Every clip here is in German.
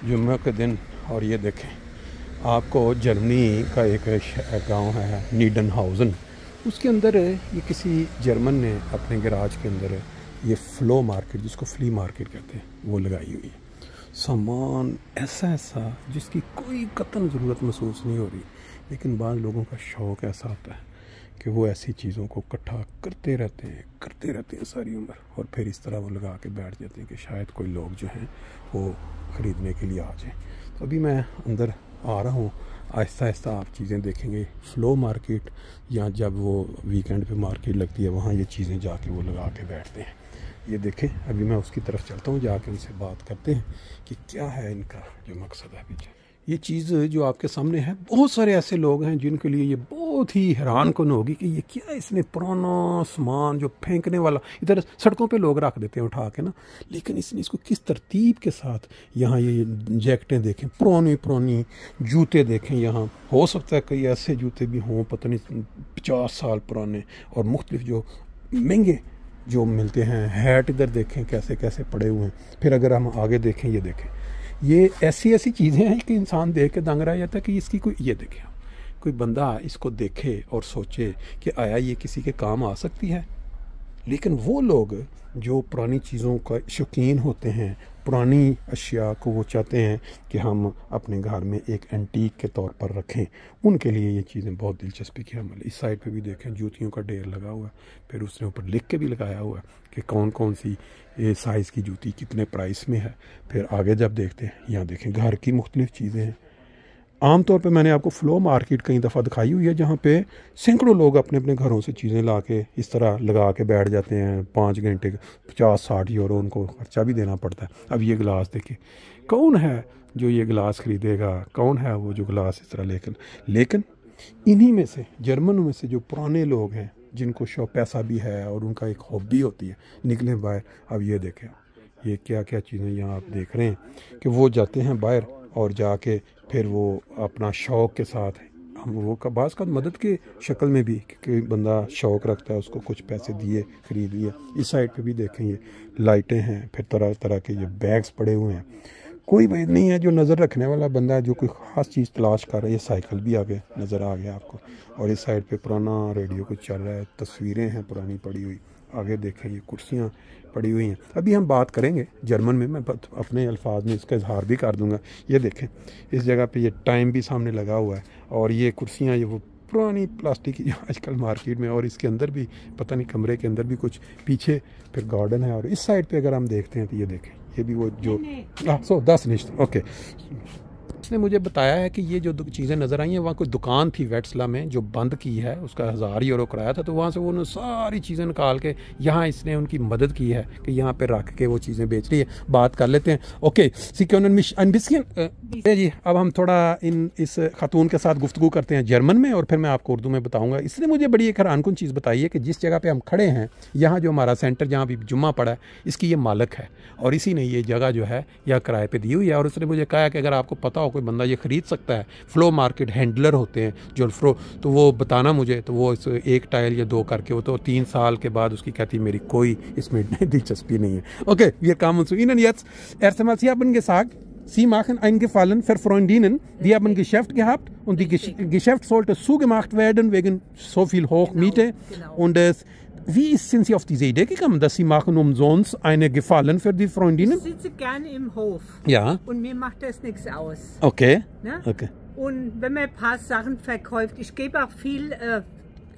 जुम्मे के दिन। और ये देखें, आपको जर्मनी का एक गांव है नीडनहाउज़न, उसके अंदर ये किसी जर्मन ने अपने गैराज के अंदर ये फ्लो मार्केट, जिसको फ्ली मार्केट कहते हैं, वो लगाई हुई है। सामान ऐसा ऐसा जिसकी कोई कतन ज़रूरत महसूस नहीं हो रही, लेकिन बाद लोगों का शौक़ ऐसा होता है कि वो ऐसी चीज़ों को इकट्ठा करते रहते हैं सारी उम्र, और फिर इस तरह वो लगा के बैठ जाते हैं कि शायद कोई लोग जो हैं वो ख़रीदने के लिए आ जाएं। तो अभी मैं अंदर आ रहा हूँ, आहिस्ता आहिस्ता आप चीज़ें देखेंगे। फ़्लो मार्केट, या जब वो वीकेंड पे मार्केट लगती है, वहाँ ये चीज़ें जाके वो लगा के बैठते हैं। ये देखें, अभी मैं उसकी तरफ चलता हूँ, जाके उनसे बात करते हैं कि क्या है इनका जो मकसद है पीछे। ये चीज़ जो आपके सामने है, बहुत सारे ऐसे लोग हैं जिनके लिए ये बहुत ही हैरानकुन होगी कि ये क्या, इसने पुराना सामान जो फेंकने वाला इधर सड़कों पे लोग रख देते हैं उठा के ना, लेकिन इसने इसको किस तरतीब के साथ, यहाँ ये जैकेटें देखें, पुरानी जूते देखें, यहाँ हो सकता है कई ऐसे जूते भी हों, पता नहीं 50 साल पुराने, और मुख्तलिफ जो महंगे जो मिलते हैं। हैट इधर देखें कैसे कैसे पड़े हुए हैं। फिर अगर हम आगे देखें, ये देखें, ये ऐसी चीज़ें हैं कि इंसान देख के दंग रह जाता है कि इसकी कोई, ये देखें, कोई बंदा इसको देखे और सोचे कि आया ये किसी के काम आ सकती है। लेकिन वो लोग जो पुरानी चीज़ों का शौकीन होते हैं, पुरानी अशिया को वो चाहते हैं कि हम अपने घर में एक एंटीक के तौर पर रखें, उनके लिए ये चीज़ें बहुत दिलचस्पी की अमल। इस साइड पे भी देखें, जूतियों का ढेर लगा हुआ है, फिर उसने ऊपर लिख के भी लगाया हुआ है कि कौन कौन सी साइज़ की जूती कितने प्राइस में है। फिर आगे जब देखते हैं, यहाँ देखें घर की मुख्तलिफ चीज़ें हैं। आम तौर पे मैंने आपको फ़्लो मार्केट कई दफ़ा दिखाई हुई है, जहाँ पे सैकड़ों लोग अपने अपने घरों से चीज़ें ला के इस तरह लगा के बैठ जाते हैं। 5 घंटे 50-60 यूरो उनको खर्चा भी देना पड़ता है। अब ये गिलास देखिए, कौन है जो ये गिलास ख़रीदेगा, कौन है वो जो गिलास इस तरह लेकिन इन्हीं में से, जर्मन में से जो पुराने लोग हैं, जिनको शौक पैसा भी है और उनका एक हॉबी होती है, निकले बाहर। अब ये देखें, ये क्या क्या चीज़ें यहाँ आप देख रहे हैं कि वो जाते हैं बाहर और जाके फिर वो अपना शौक़ के साथ, हम वो का बाज़ का मदद के शक्ल में भी, कि बंदा शौक़ रखता है, उसको कुछ पैसे दिए, ख़रीद लिए। इस साइड पे भी देखें, ये लाइटें हैं, फिर तरह तरह के ये बैग्स पड़े हुए हैं। कोई भाई नहीं है जो नज़र रखने वाला बंदा है जो कोई ख़ास चीज़ तलाश कर रहा है। ये साइकिल भी आगे नज़र आ गया आपको, और इस साइड पे पुराना रेडियो कुछ चल रहा है, तस्वीरें हैं पुरानी पड़ी हुई। आगे देखें, ये कुर्सियाँ पड़ी हुई हैं। अभी हम बात करेंगे जर्मन में, मैं अपने अल्फाज में इसका इजहार भी कर दूंगा। ये देखें, इस जगह पे ये टाइम भी सामने लगा हुआ है, और ये कुर्सियाँ ये वो पुरानी प्लास्टिक की जो आजकल मार्केट में, और इसके अंदर भी पता नहीं, कमरे के अंदर भी कुछ पीछे फिर गार्डन है। और इस साइड पे अगर हम देखते हैं तो ये देखें, ये भी वो जो 10 निश्चित ओके। उसने मुझे बताया है कि ये जो चीज़ें नज़र आई हैं, वहाँ कोई दुकान थी वेट्सला में जो बंद की है, उसका 1000 यूरो किराया था, तो वहाँ से उन्होंने सारी चीज़ें निकाल के यहाँ इसने उनकी मदद की है कि यहाँ पे रख के वो चीज़ें बेच रही है। बात कर लेते हैं। ओके जी, अब हम थोड़ा इस खातून के साथ गुफ्तगू करते हैं जर्मन में, और फिर मैं आपको उर्दू में बताऊँगा। इसने मुझे बड़ी एक हैरानकुन चीज़ बताई है कि जिस जगह पर हम खड़े हैं, यहाँ जो हमारा सेंटर जहाँ भी जुम्मा पड़ा है, इसकी ये मालिक है, और इसी ने ये जगह जो है यह किराए पे दी हुई है। और उसने मुझे कहा कि अगर आपको पता हो कोई बंदा ये ख़रीद सकता है, फ़्लो मार्केट हैंडलर होते हैं जो फ़्लो, तो वो बताना मुझे। तो वो इस 1 टाइल या 2 करके, वो तो 3 साल के बाद उसकी कहती मेरी कोई इसमें दिलचस्पी नहीं है। Okay, wir kamen zu Ihnen jetzt. Erst einmal, Sie haben gesagt, Sie machen einen Gefallen für Freundinnen, die haben ein Geschäft gehabt und die Geschäft sollte zugemacht werden wegen so viel Hochmiete. Genau. Und wie sind Sie auf diese Idee gekommen, dass Sie machen umsonst eine Gefallen für die Freundinnen? Ich sitze gerne im Hof. Ja. Und mir macht das nichts aus. Okay. Ne? Okay. Und wenn man ein paar Sachen verkauft, ich gebe auch viel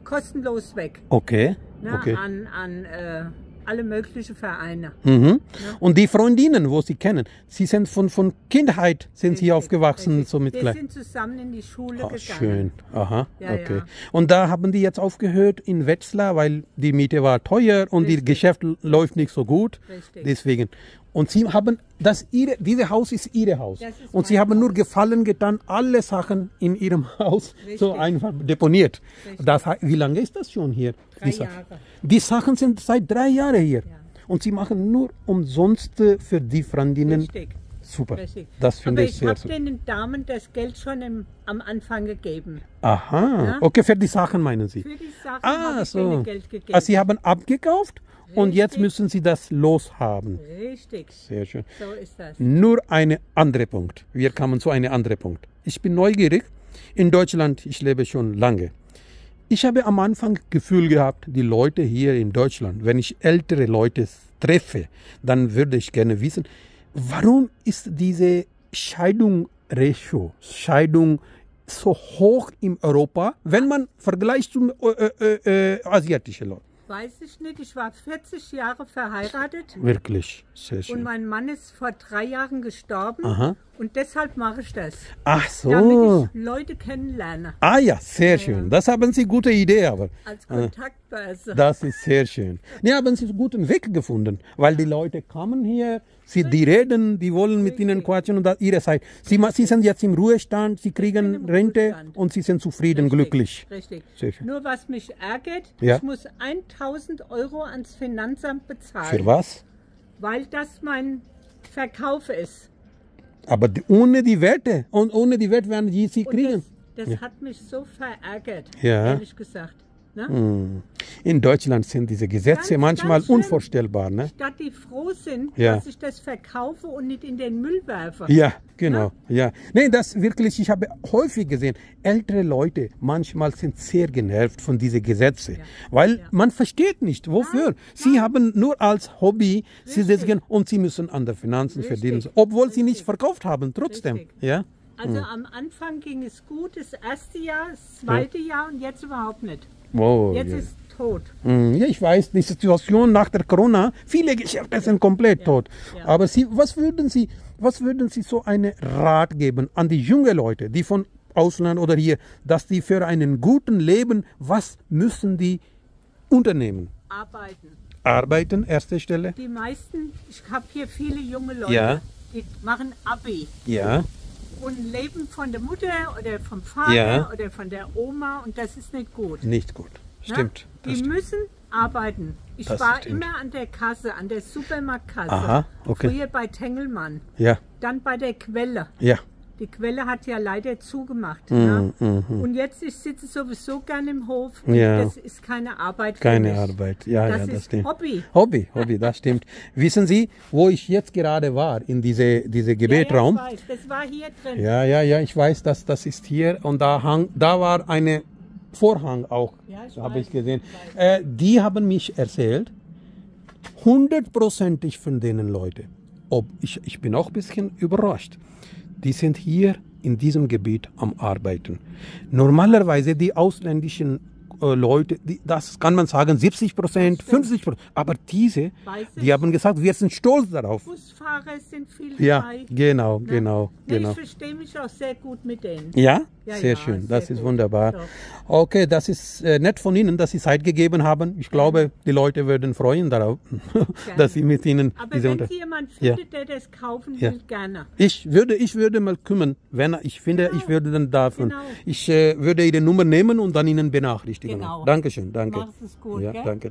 kostenlos weg. Okay. Ne? Okay. An alle möglichen Vereine. Mhm. Ne? Und die Freundinnen, wo Sie kennen, Sie sind von Kindheit, sind Sie aufgewachsen? Richtig. So mit Wir sind zusammen in die Schule gegangen. Schön, aha, Ja, okay. ja. Und da haben die jetzt aufgehört in Wetzlar, weil die Miete war teuer und Richtig. das Geschäft läuft nicht so gut. Richtig. Deswegen. Und Sie haben dieses Haus ist Ihr Haus. Das ist Und Sie mein haben nur Haus. Gefallen getan, alle Sachen in Ihrem Haus so Richtig. einfach deponiert. Richtig. Wie lange ist das schon hier? 3 Jahre. Die Sachen sind seit 3 Jahren hier. Ja. Und Sie machen nur umsonst für die Freundinnen Richtig. super. Richtig. Das finde Aber ich sehr habe super. den Damen das Geld schon am Anfang gegeben. Aha, Ja? okay, für die Sachen meinen Sie? Für die Sachen habe ich so. denen Geld gegeben. Also Sie haben abgekauft und jetzt Richtig. müssen Sie das loshaben. Richtig, Sehr schön. so ist das. Nur ein anderer Punkt. Wir kommen zu einem anderen Punkt. Ich bin neugierig. In Deutschland, ich lebe schon lange. Ich habe am Anfang Gefühl gehabt, die Leute hier in Deutschland, wenn ich ältere Leute treffe, dann würde ich gerne wissen, warum ist diese Scheidung so hoch in Europa, wenn man vergleicht zum asiatischen Leuten? Weiß ich nicht, ich war 40 Jahre verheiratet Wirklich, sehr und schön. mein Mann ist vor 3 Jahren gestorben Aha. und deshalb mache ich das, Ach so. damit ich Leute kennenlerne Ah ja, sehr schön. Das haben Sie gute Idee, aber als Kontaktbörse. das ist sehr schön. Nee, haben Sie einen guten Weg gefunden, weil die Leute kommen hier, die reden, die wollen mit Ihnen quatschen und ihre Zeit. Sie sind jetzt im Ruhestand, Sie kriegen im Rente Ruhestand. und Sie sind zufrieden, glücklich. Richtig. Sehr schön. Nur was mich ärgert, Ja. ich muss 1000 Euro ans Finanzamt bezahlen, Für was? weil das mein Verkauf ist. Aber ohne die Werte und ohne die Werte werden die Sie Und kriegen. das hat mich so verärgert, Ja. ehrlich gesagt. Ne? In Deutschland sind diese Gesetze Ganz, manchmal ganz schlimm. unvorstellbar. Ne? Statt die froh sind, Ja. dass ich das verkaufe und nicht in den Müll werfe. Ja, genau. Ja. Nee, das wirklich, ich habe häufig gesehen, ältere Leute manchmal sind sehr genervt von diesen Gesetzen, weil man versteht nicht, wofür. Sie haben nur als Hobby, sie deswegen, und sie müssen an der Finanzen verdienen, obwohl sie nicht verkauft haben, trotzdem. Richtig. Ja? Also am Anfang ging es gut, das erste Jahr, das zweite Jahr und jetzt überhaupt nicht. Wow, Jetzt ja. ist tot. Ja, ich weiß, die Situation nach der Corona, viele Geschäfte sind komplett tot. Ja. Aber was würden Sie so einen Rat geben an die jungen Leute, die von Ausland oder hier, dass die für einen guten Leben, was müssen die unternehmen? Arbeiten. Arbeiten, erste Stelle. Die meisten, ich habe hier viele junge Leute, Ja. die machen Abi Ja, und leben von der Mutter oder vom Vater Ja. oder von der Oma und das ist nicht gut. nicht gut. Ne? Stimmt. das Die stimmt. müssen arbeiten. Ich Das war stimmt. immer an der Kasse, an der Supermarktkasse. Aha, okay. Früher bei Tengelmann, Ja, dann bei der Quelle. ja. Die Quelle hat ja leider zugemacht. Ne? Und jetzt, ich sitze sowieso gern im Hof. Und Ja. das ist keine Arbeit für Keine mich. Arbeit. Ja, Das ja, das ist stimmt. Hobby. Hobby, das stimmt. Wissen Sie, wo ich jetzt gerade war, in diese Gebetraum? Ja, ich weiß, das war hier drin. Ja, ich weiß, dass das ist hier und da war eine Vorhang auch, Ja, ich habe weiß, ich gesehen. Die haben mich erzählt, 100%ig von denen Leute. Ich bin auch ein bisschen überrascht. Die sind hier in diesem Gebiet am Arbeiten. Normalerweise die ausländischen Leute, das kann man sagen 70%, 50%, aber diese, Weiß ich. die haben gesagt, wir sind stolz darauf. Busfahrer sind viel Ja, dabei. genau, Ne? genau, Nee, genau. Ich verstehe mich auch sehr gut mit denen. Ja? Ja, Sehr ja, schön, sehr das ist gut. wunderbar. Doch. Okay, das ist nett von Ihnen, dass Sie Zeit gegeben haben. Ich glaube, die Leute würden freuen darauf, dass Sie mit Ihnen Aber diese wenn Sie jemanden Ja. findet, der das kaufen Ja. will, gerne. Ich würde mal kümmern, wenn ich finde, ich würde dann davon. Genau. Ich würde Ihre Nummer nehmen und dann Ihnen benachrichtigen. Genau. Dankeschön, danke. Mach's es gut, Ja, gell? danke.